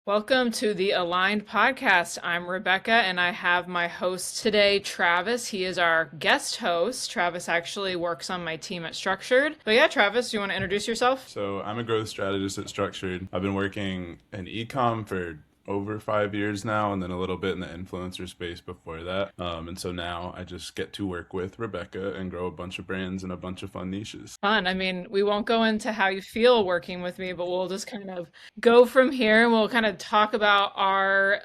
Welcome to the Aligned Podcast. I'm Rebecca and I have my host today, Travis. He is our guest host. Travis actually works on my team at Structured. But yeah, Travis, do you want to introduce yourself? So I'm a growth strategist at Structured. I've been working in ecom for over 5 years now, and then a little bit in the influencer space before that. And so now I just get to work with Rebecca and grow a bunch of brands and a bunch of fun niches. Fun. I mean, we won't go into how you feel working with me, but we'll just kind of go from here and we'll kind of talk about our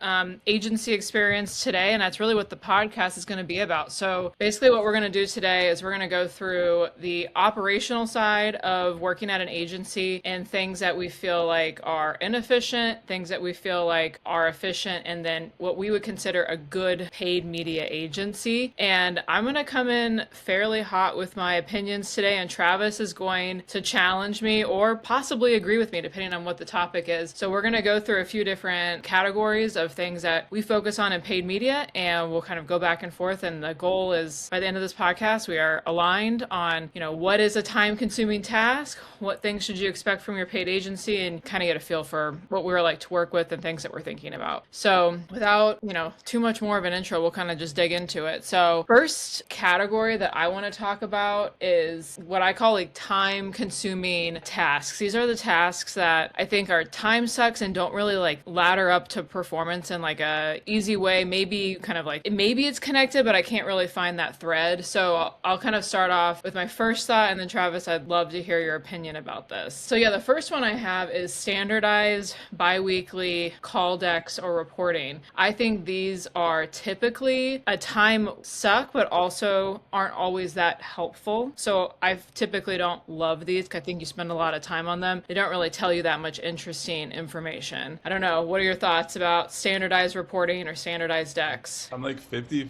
agency experience today. And that's really what the podcast is going to be about. So basically, what we're going to do today is we're going to go through the operational side of working at an agency and things that we feel like are inefficient, things that we feel like are efficient, and then what we would consider a good paid media agency. And I'm going to come in fairly hot with my opinions today, and Travis is going to challenge me or possibly agree with me depending on what the topic is. So we're going to go through a few different categories of things that we focus on in paid media, and we'll kind of go back and forth. And the goal is by the end of this podcast, we are aligned on, what is a time consuming task? What things should you expect from your paid agency, and kind of get a feel for what we're like to work with and things that we're thinking about. So without, too much more of an intro, we'll kind of just dig into it. So first category that I want to talk about is what I call like time consuming tasks. These are the tasks that I think are time sucks and don't really like ladder up to performance in like a easy way. Maybe kind of like, maybe it's connected, but I can't really find that thread. So I'll kind of start off with my first thought, and then Travis, I'd love to hear your opinion about this. So yeah, the first one I have is standardized biweekly call decks or reporting. I think these are typically a time suck, but also aren't always that helpful. So I typically don't love these because I think you spend a lot of time on them. They don't really tell you that much interesting information. I don't know. What are your thoughts about standardized reporting or standardized decks? I'm like 50-50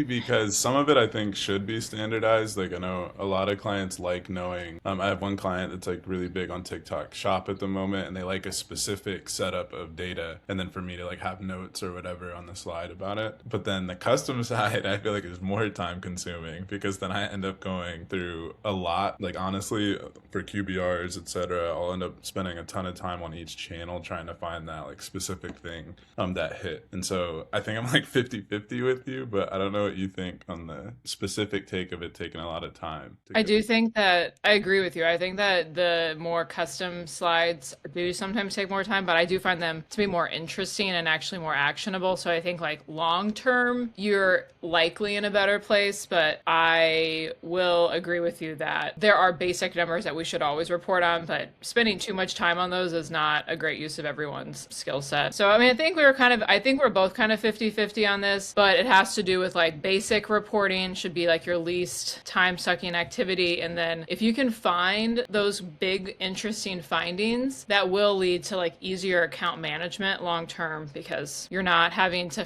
because some of it I think should be standardized. Like I know a lot of clients like knowing. I have one client that's like really big on TikTok Shop at the moment, and they like a specific setup of data, and then for me to like have notes or whatever on the slide about it. But then the custom side, I feel like is more time consuming because then I end up going through a lot. Like honestly, for QBRs, etc., I'll end up spending a ton of time on each channel trying to find that like specific thing that hit. And so I think I'm like 50-50 with you, but I don't know what you think on the specific take of it taking a lot of time to I get. do think that I agree with you. I think that the more custom slides do sometimes take more time, but I do find them to be more interesting and actually more actionable. So I think like long term, you're likely in a better place, but I will agree with you that there are basic numbers that we should always report on, but spending too much time on those is not a great use of everyone's skill set. So I mean, I think we're both kind of 50-50 on this, but it has to do with like basic reporting should be like your least time sucking activity. And then if you can find those big, interesting findings, that will lead to like easier account management long term because you're not having to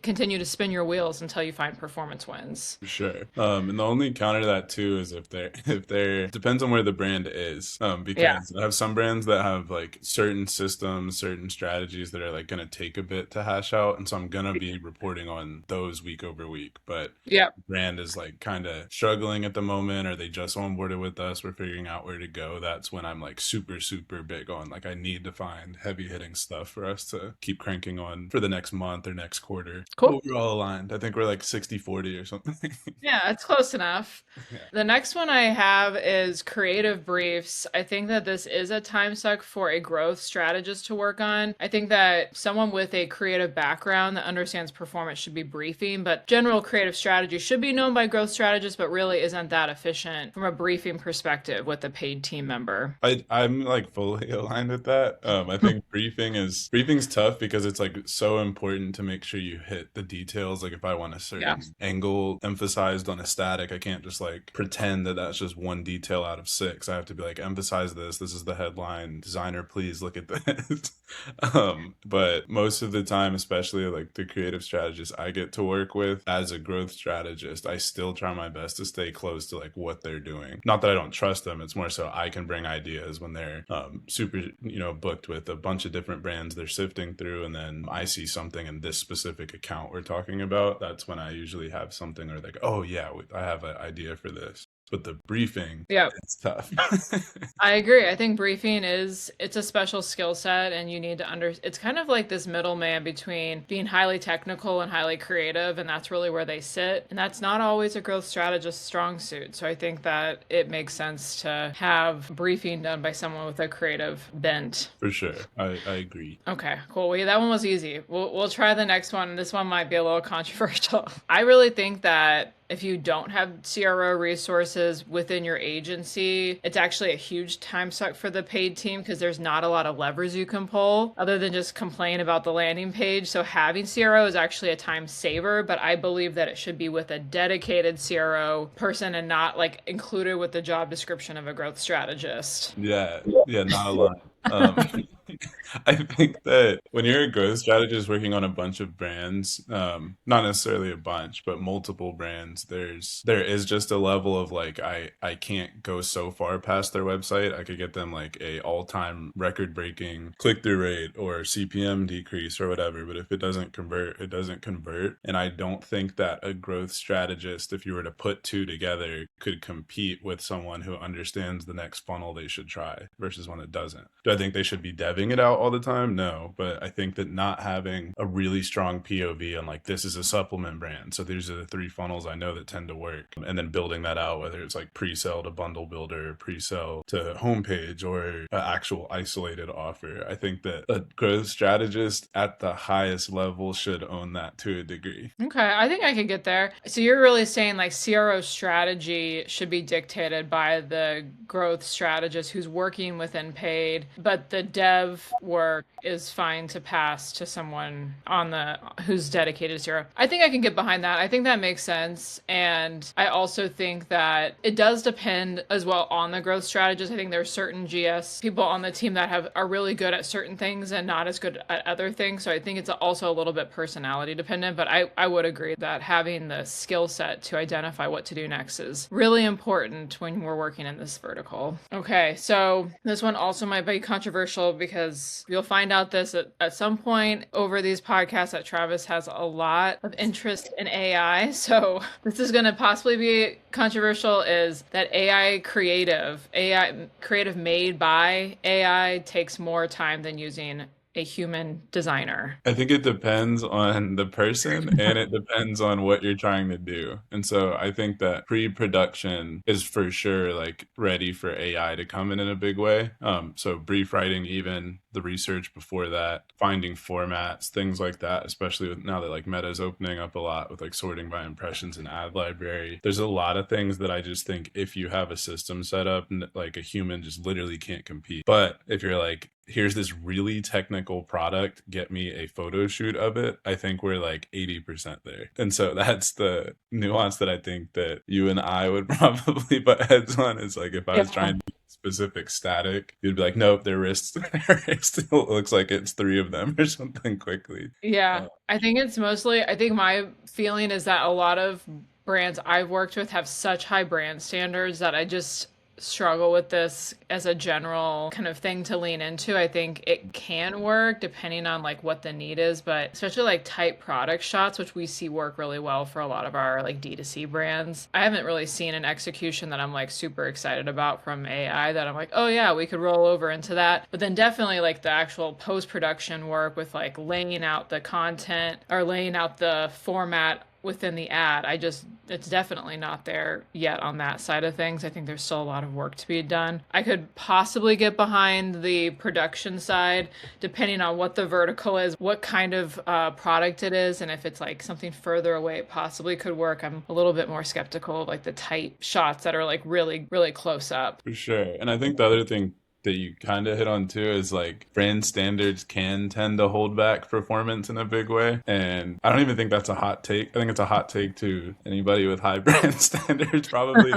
continue to spin your wheels until you find performance wins. For sure. And the only counter to that too is if they're depends on where the brand is. Yeah. Because I have some brands that have like certain systems, certain strategies that are like gonna take a bit to hash out. And so I'm gonna be reporting on those week over week. But Yeah. brand is like kind of struggling at the moment, or they just onboarded with us, we're figuring out where to go. That's when I'm like super big on like I need to find heavy hitting stuff for us to keep cranking on for the next month or next quarter. Cool. But we're all aligned. I think we're like 60-40 or something. Yeah, it's close enough. Yeah. The next one I have is creative briefs. I think that this is a time suck for a growth strategist to work on. I think that someone with a creative background that understands performance should be briefing, but general creative strategy should be known by growth strategists, but really isn't that efficient from a briefing perspective with a paid team member. I'm like fully aligned with that. I think briefing's tough because it's like so important to make sure you hit the details. Like if I want a Yeah. certain angle emphasized on a static, I can't just like pretend that that's just one detail out of six. I have to be like, emphasize this. This is the headline. Designer, please look at this. But most of the time, especially like the creative strategists I get to work with as a growth strategist, I still try my best to stay close to like what they're doing. Not that I don't trust them. It's more so I can bring ideas when they're super, booked with a bunch of different brands they're sifting through. And then I see something in this specific account we're talking about. That's when I usually have something or like, oh yeah, I have an idea for this. but the briefing Yeah. is tough. I agree. I think briefing it's a special skill set and you need to it's kind of like this middleman between being highly technical and highly creative, and that's really where they sit. And that's not always a growth strategist's strong suit. So I think that it makes sense to have briefing done by someone with a creative bent. For sure. I agree. Okay, cool. Well, that one was easy. We'll try the next one. This one might be a little controversial. I really think that if you don't have CRO resources within your agency, it's actually a huge time suck for the paid team because there's not a lot of levers you can pull other than just complain about the landing page. So having CRO is actually a time saver, but I believe that it should be with a dedicated CRO person and not like included with the job description of a growth strategist. Yeah, yeah, not a lot. Um, I think that when you're a growth strategist working on a bunch of brands, not necessarily a bunch, but multiple brands, there is just a level of like I can't go so far past their website. I could get them like a all-time record-breaking click-through rate or CPM decrease or whatever, but if it doesn't convert, it doesn't convert. And I don't think that a growth strategist, if you were to put two together, could compete with someone who understands the next funnel they should try versus one that doesn't. Do I think they should be deving it out all the time? No, but I think that not having a really strong POV on like this is a supplement brand, so these are the three funnels I know that tend to work, and then building that out, whether it's like pre-sale to bundle builder, pre-sale to homepage, or an actual isolated offer. I think that a growth strategist at the highest level should own that to a degree. Okay, I think I could get there. So you're really saying like CRO strategy should be dictated by the growth strategist who's working within paid, but the dev work is fine to pass to someone on the who's dedicated to CRO. I think I can get behind that. I think that makes sense. And I also think that it does depend as well on the growth strategist. I think there are certain GS people on the team that are really good at certain things and not as good at other things. So I think it's also a little bit personality dependent, but I would agree that having the skill set to identify what to do next is really important when we're working in this vertical. Okay, so this one also might be controversial because you'll find out this at some point over these podcasts that Travis has a lot of interest in AI. So this is going to possibly be controversial, is that AI creative made by AI takes more time than using a human designer. I think it depends on the person and it depends on what you're trying to do. And so I think that pre-production is for sure like ready for AI to come in a big way. So brief writing, even the research before that, finding formats, things like that, especially with now that like Meta's opening up a lot with like sorting by impressions and ad library. There's a lot of things that I just think if you have a system set up, like a human just literally can't compete. But if you're like, here's this really technical product, get me a photo shoot of it, I think we're like 80% there. And so that's the nuance that I think that you and I would probably butt heads on, is like if I was trying to be specific static, you'd be like, nope, their wrist still looks like it's three of them or something quickly. Yeah, I think it's mostly, I think my feeling is that a lot of brands I've worked with have such high brand standards that I just struggle with this as a general kind of thing to lean into. I think it can work depending on like what the need is, but especially like type product shots, which we see work really well for a lot of our like D2C brands. I haven't really seen an execution that I'm like super excited about from AI that I'm like, oh yeah, we could roll over into that. But then definitely like the actual post-production work with like laying out the content or laying out the format within the ad. It's definitely not there yet on that side of things. I think there's still a lot of work to be done. I could possibly get behind the production side, depending on what the vertical is, what kind of product it is, and if it's like something further away, it possibly could work. I'm a little bit more skeptical of like the tight shots that are like really, really close up. For sure. And I think the other thing that you kind of hit on too is like brand standards can tend to hold back performance in a big way. And I don't even think that's a hot take. I think it's a hot take to anybody with high brand standards probably.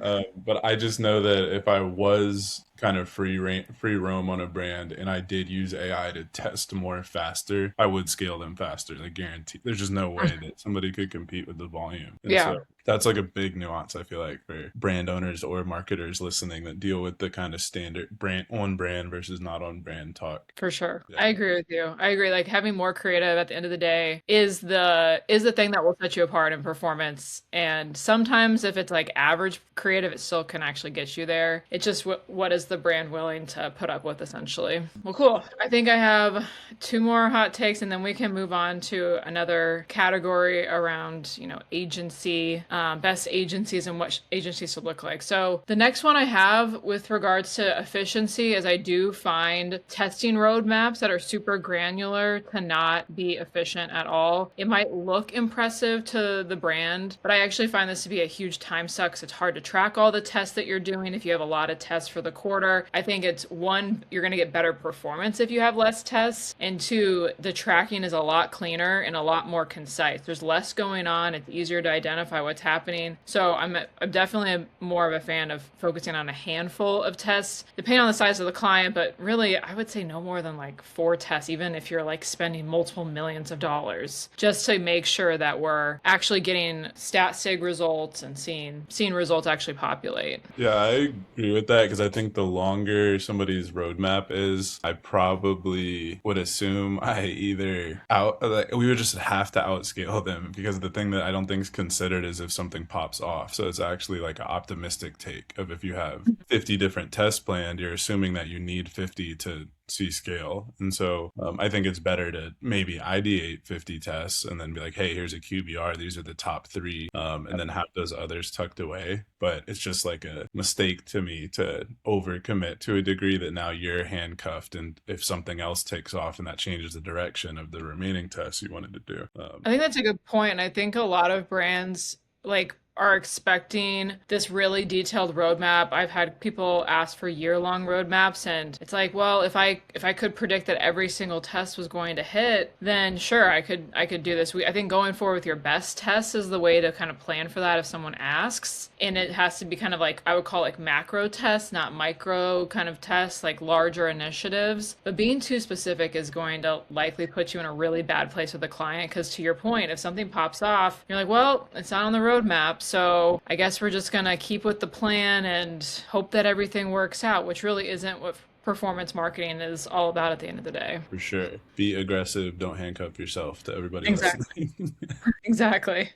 But I just know that if I was kind of free roam on a brand and I did use AI to test more faster, I would scale them faster. I guarantee there's just no way that somebody could compete with the volume. And Yeah. so That's like a big nuance, I feel like, for brand owners or marketers listening that deal with the kind of standard brand on brand versus not on brand talk. For sure. I Yeah. agree with you. I agree. Like having more creative at the end of the day is the thing that will set you apart in performance. And sometimes if it's like average creative, it still can actually get you there. It's just what is the brand willing to put up with essentially. Well, cool. I think I have two more hot takes and then we can move on to another category around, agency, best agencies and what agencies should look like. So the next one I have with regards to efficiency is I do find testing roadmaps that are super granular to not be efficient at all. It might look impressive to the brand, but I actually find this to be a huge time suck 'cause it's hard to track all the tests that you're doing if you have a lot of tests for the quarter. I think it's one, you're going to get better performance if you have less tests, and two, the tracking is a lot cleaner and a lot more concise. There's less going on. It's easier to identify what's happening. So I'm definitely more of a fan of focusing on a handful of tests, depending on the size of the client, but really I would say no more than like 4 tests, even if you're like spending multiple millions of dollars, just to make sure that we're actually getting stat sig results and seeing results actually populate. Yeah, I agree with that because I think the longer somebody's roadmap is, I probably would assume I either out like we would just have to outscale them because the thing that I don't think is considered is if something pops off. So it's actually like an optimistic take of if you have 50 different tests planned, you're assuming that you need 50 to see scale. And so I think it's better to maybe ideate 50 tests and then be like, hey, here's a QBR. These are the top three, and then have those others tucked away. But it's just like a mistake to me to overcommit to a degree that now you're handcuffed. And if something else takes off and that changes the direction of the remaining tests you wanted to do. I think that's a good point. And I think a lot of brands like are expecting this really detailed roadmap. I've had people ask for year-long roadmaps and it's like, well, if I could predict that every single test was going to hit, then sure, I could do this. I think going forward with your best tests is the way to kind of plan for that if someone asks. And it has to be kind of like I would call like macro tests, not micro kind of tests, like larger initiatives. But being too specific is going to likely put you in a really bad place with the client because to your point, if something pops off, you're like, well, it's not on the roadmap. So I guess we're just going to keep with the plan and hope that everything works out, which really isn't what performance marketing is all about at the end of the day. For sure. Be aggressive. Don't handcuff yourself to everybody Exactly. listening. Exactly.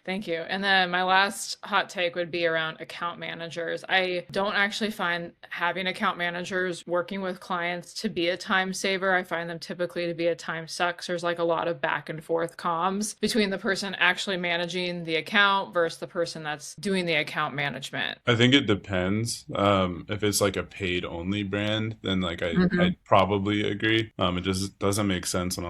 Thank you. And then my last hot take would be around account managers. I don't actually find having account managers working with clients to be a time saver. I find them typically to be a time suck. 'Cause there's like a lot of back and forth comms between the person actually managing the account versus the person that's doing the account management. I think it depends. If it's like a paid only brand, then like Hmm. I'd probably agree. It just doesn't make sense on a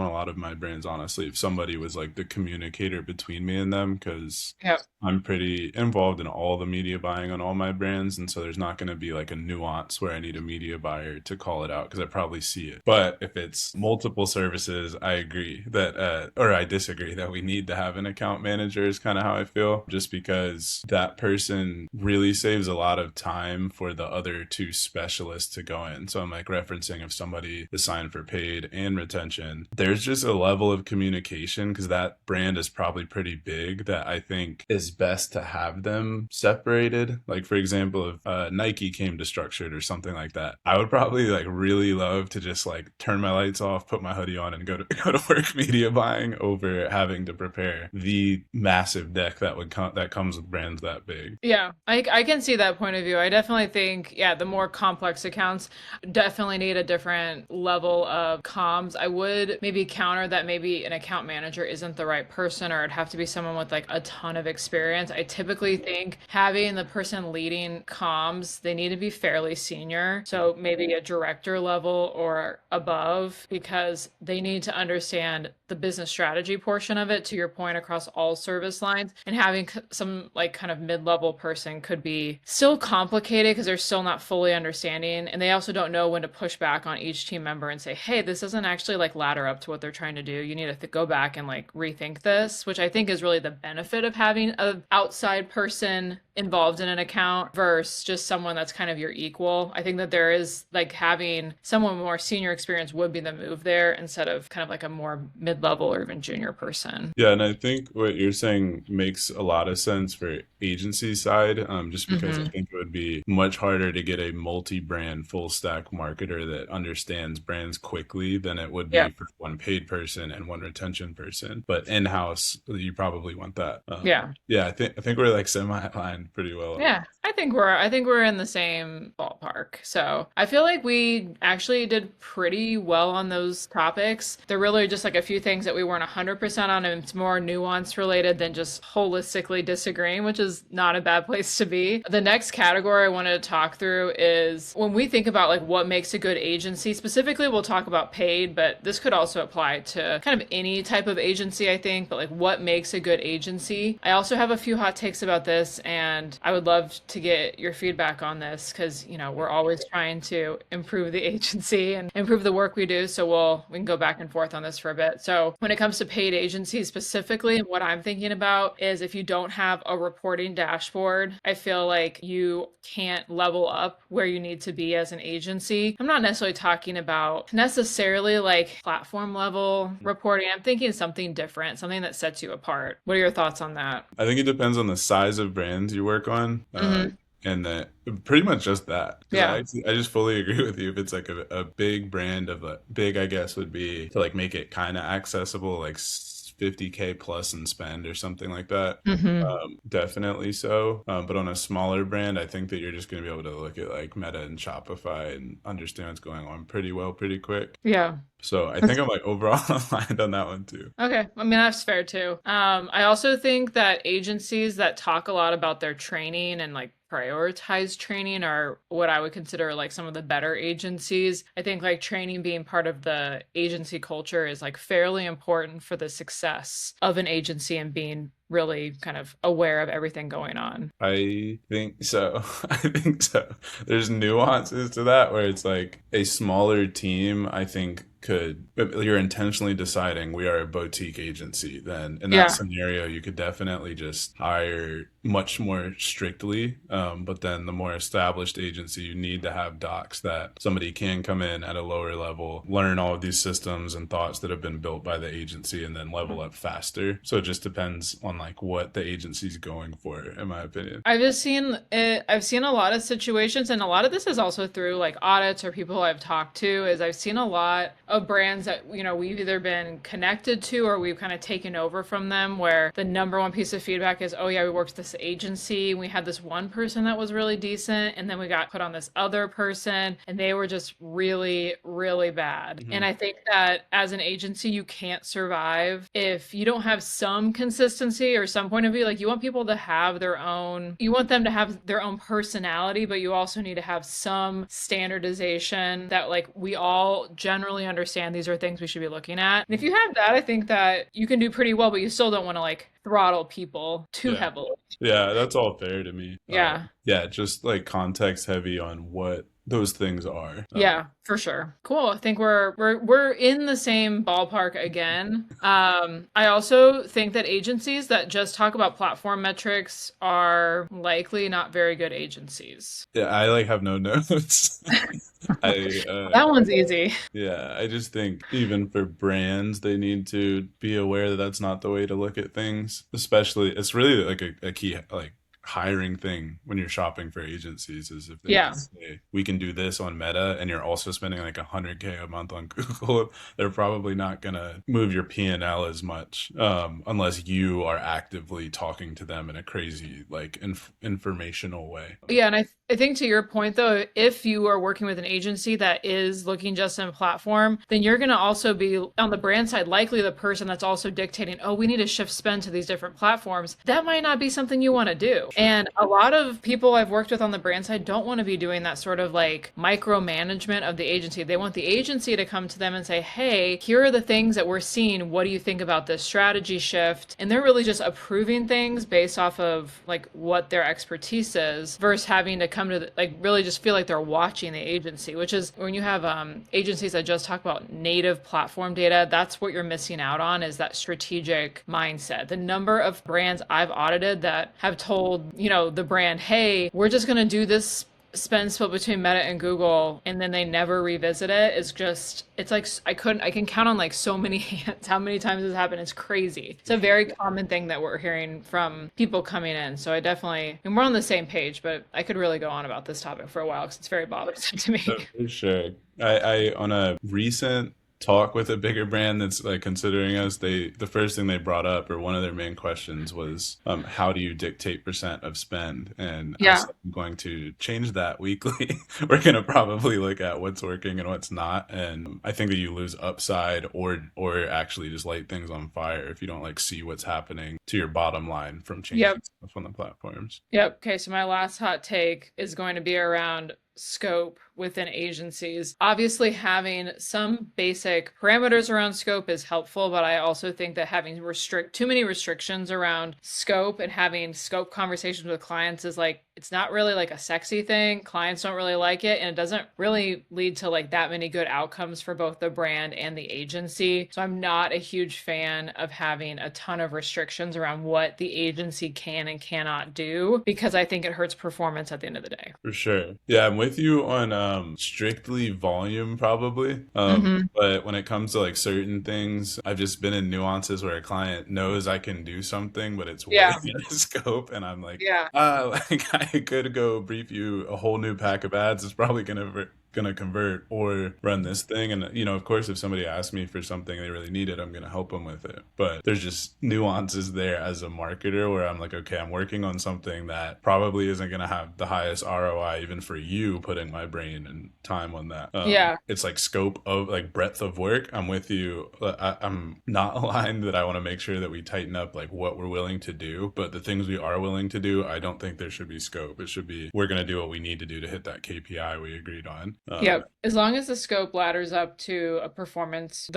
lot of my brands, honestly. If somebody was like the communicator between me and them, because Yep. I'm pretty involved in all the media buying on all my brands, and so there's not going to be like a nuance where I need a media buyer to call it out because I probably see it. But if it's multiple services, I agree that, or I disagree that we need to have an account manager is kind of how I feel, just because that person really saves a lot of time for the other two specialists to go in. So I'm like referencing if somebody is signed for paid and retention, there's just a level of communication because that brand is probably pretty big that I think is best to have them separated. Like for example, if Nike came to structured or something like that, I would probably like really love to just like turn my lights off, put my hoodie on, and go to go to work media buying over having to prepare the massive deck that comes with brands that big. Yeah, I can see that point of view. I definitely think, yeah, the more complex accounts definitely need a different level of comms. I would maybe counter that maybe an account manager isn't the right person or it'd have to be someone with like a ton of experience. I typically think having the person leading comms, they need to be fairly senior. So maybe a director level or above because they need to understand the business strategy portion of it, to your point, across all service lines. And having some like kind of mid-level person could be still complicated because they're still not fully understanding. And they also don't know when to push back on each team member and say, hey, this doesn't actually like ladder up to what they're trying to do. You need to go back and like rethink this, which I think is really the benefit of having an outside person involved in an account versus just someone that's kind of your equal. I think that there is like having someone with more senior experience would be the move there instead of kind of like a more mid-level or even junior person. Yeah, and I think what you're saying makes a lot of sense for agency side, just because I Hmm. think it would be much harder to get a multi-brand full stack marketer that understands brands quickly than it would Yeah. be for one paid person and one retention person. But in-house, you probably want that. Yeah. Yeah, I think we're like semi-aligned pretty well on Yeah, I think we're in the same ballpark. So I feel like we actually did pretty well on those topics. They're really just like a few things that we weren't 100% on, and it's more nuance related than just holistically disagreeing, which is not a bad place to be. The next category I wanted to talk through is when we think about like what makes a good agency, specifically we'll talk about paid, but this could also apply to kind of any type of agency, I think, but like what makes a good agency. I also have a few hot takes about this, and I would love to get your feedback on this because, you know, we're always trying to improve the agency and improve the work we do. So we can go back and forth on this for a bit. So when it comes to paid agencies specifically, what I'm thinking about is if you don't have a reporting dashboard, I feel like you can't level up where you need to be as an agency. I'm not necessarily talking about necessarily like platform level reporting. I'm thinking something different, something that sets you apart. What are your thoughts on that? I think it depends on the size of brands you work on. Hmm. And that pretty much just that, because Yeah. I just fully agree with you. If it's like a big brand of a big, I guess would be to like make it kind of accessible, like 50K plus in spend or something like that. Hmm. Definitely so. But on a smaller brand, I think that you're just going to be able to look at like Meta and Shopify and understand what's going on pretty well, pretty quick. Yeah. So I think I'm like overall aligned on that one too. Okay, I mean that's fair too. I also think that agencies that talk a lot about their training and like prioritize training are what I would consider like some of the better agencies. I think like training being part of the agency culture is like fairly important for the success of an agency and being really kind of aware of everything going on. I think so. I think so. There's nuances to that where it's like a smaller team, I think could, if you're intentionally deciding we are a boutique agency, then in that Yeah. scenario, you could definitely just hire much more strictly. But then the more established agency, you need to have docs that somebody can come in at a lower level, learn all of these systems and thoughts that have been built by the agency, and then level up faster. So it just depends on like what the agency's going for, in my opinion. I've just seen it, I've seen a lot of situations, and a lot of this is also through like audits or people I've talked to, is I've seen a lot of brands that, you know, we've either been connected to or we've kind of taken over from them where the number one piece of feedback is, oh yeah, we worked with this agency, we had this one person that was really decent, and then we got put on this other person and they were just really, really bad. And Mhm. I think that as an agency, you can't survive if you don't have some consistency or some point of view. Like you want people to have their own, you want them to have their own personality, but you also need to have some standardization that like we all generally understand these are things we should be looking at. And if you have that, I think that you can do pretty well, but you still don't want to like throttle people too Yeah. heavily. Yeah, that's all fair to me. Yeah. Yeah, just like context heavy on what those things are. Yeah, for sure. Cool. I think we're in the same ballpark again. I also think that agencies that just talk about platform metrics are likely not very good agencies. Yeah, I like have no notes. I That one's easy. Yeah, I just think even for brands, they need to be aware that that's not the way to look at things. Especially, it's really like a key like hiring thing when you're shopping for agencies is if they Yeah. just say we can do this on Meta and you're also spending like 100K a month on Google, they're probably not gonna move your P&L as much unless you are actively talking to them in a crazy like informational way. Yeah, and I think to your point though, if you are working with an agency that is looking just in platform, then you're going to also be on the brand side likely the person that's also dictating, oh, we need to shift spend to these different platforms. That might not be something you want to do. Sure. And a lot of people I've worked with on the brand side don't want to be doing that sort of like micromanagement of the agency. They want the agency to come to them and say, hey, here are the things that we're seeing. What do you think about this strategy shift? And they're really just approving things based off of like what their expertise is versus having to come to like really just feel like they're watching the agency, which is when you have agencies that just talk about native platform data, that's what you're missing out on is that strategic mindset. The number of brands I've audited that have told the brand, hey, we're just going to do this spend split between Meta and Google, and then they never revisit it, is just, it's like I can count on like so many hands how many times this happened. It's crazy. It's For a sure. very common thing that we're hearing from people coming in. So I definitely, and we're on the same page, but I could really go on about this topic for a while because it's very bothersome to me. For sure. I on a recent talk with a bigger brand that's like considering us, the first thing they brought up, or one of their main questions was, how do you dictate percent of spend? And I Yeah. said, I'm going to change that weekly. We're going to probably look at what's working and what's not. And I think that you lose upside, or actually just light things on fire if you don't like see what's happening to your bottom line from changing Yep. stuff on the platforms. Yep. Okay. So my last hot take is going to be around scope within agencies. Obviously, having some basic parameters around scope is helpful, but I also think that having too many restrictions around scope and having scope conversations with clients is like, it's not really like a sexy thing. Clients don't really like it, and it doesn't really lead to like that many good outcomes for both the brand and the agency. So I'm not a huge fan of having a ton of restrictions around what the agency can and cannot do, because I think it hurts performance at the end of the day. For sure. Yeah, I'm with you on strictly volume probably. Hmm. But when it comes to like certain things, I've just been in nuances where a client knows I can do something, but it's way Yeah. out of scope, and I'm like, Yeah. like I could go brief you a whole new pack of ads. It's probably gonna convert, or run this thing. And of course, if somebody asks me for something they really need it, I'm gonna help them with it. But there's just nuances there as a marketer where I'm like, okay, I'm working on something that probably isn't gonna have the highest ROI even for you putting my brain and time on that. Yeah. It's like scope of like breadth of work. I'm with you. I'm not aligned that I want to make sure that we tighten up like what we're willing to do, but the things we are willing to do, I don't think there should be scope. It should be, we're gonna do what we need to do to hit that KPI we agreed on. Yep. As long as the scope ladders up to the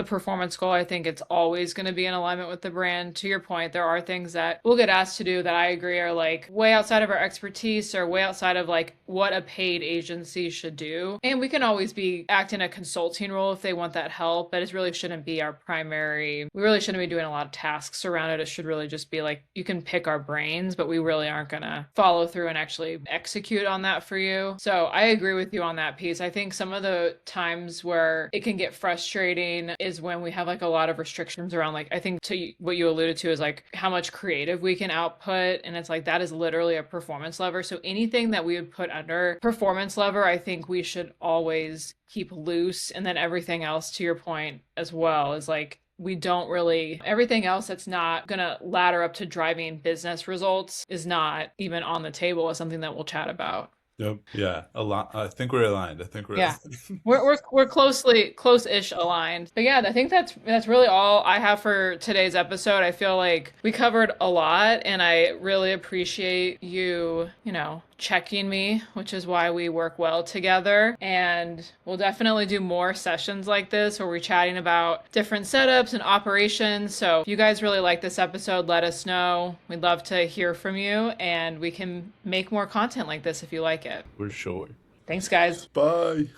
performance goal, I think it's always going to be in alignment with the brand. To your point, there are things that we'll get asked to do that I agree are like way outside of our expertise or way outside of like what a paid agency should do. And we can always be acting a consulting role if they want that help, but it really shouldn't be our primary. We really shouldn't be doing a lot of tasks around it. It should really just be like, you can pick our brains, but we really aren't going to follow through and actually execute on that for you. So I agree with you on that piece. I think some of the times where it can get frustrating is when we have like a lot of restrictions around, like, I think to what you alluded to is like how much creative we can output. And it's like, that is literally a performance lever. So anything that we would put under performance lever, I think we should always keep loose. And then everything else, to your point as well, is like, we don't really, everything else that's not going to ladder up to driving business results is not even on the table as something that we'll chat about. Yep. Yeah. A lot. I think we're aligned. I think we're Yeah. aligned. We're close-ish aligned. But yeah, I think that's really all I have for today's episode. I feel like we covered a lot, and I really appreciate you, checking me, which is why we work well together. And we'll definitely do more sessions like this where we're chatting about different setups and operations. So if you guys really like this episode, let us know. We'd love to hear from you, and we can make more content like this if you like it. For sure. Thanks, guys. Bye.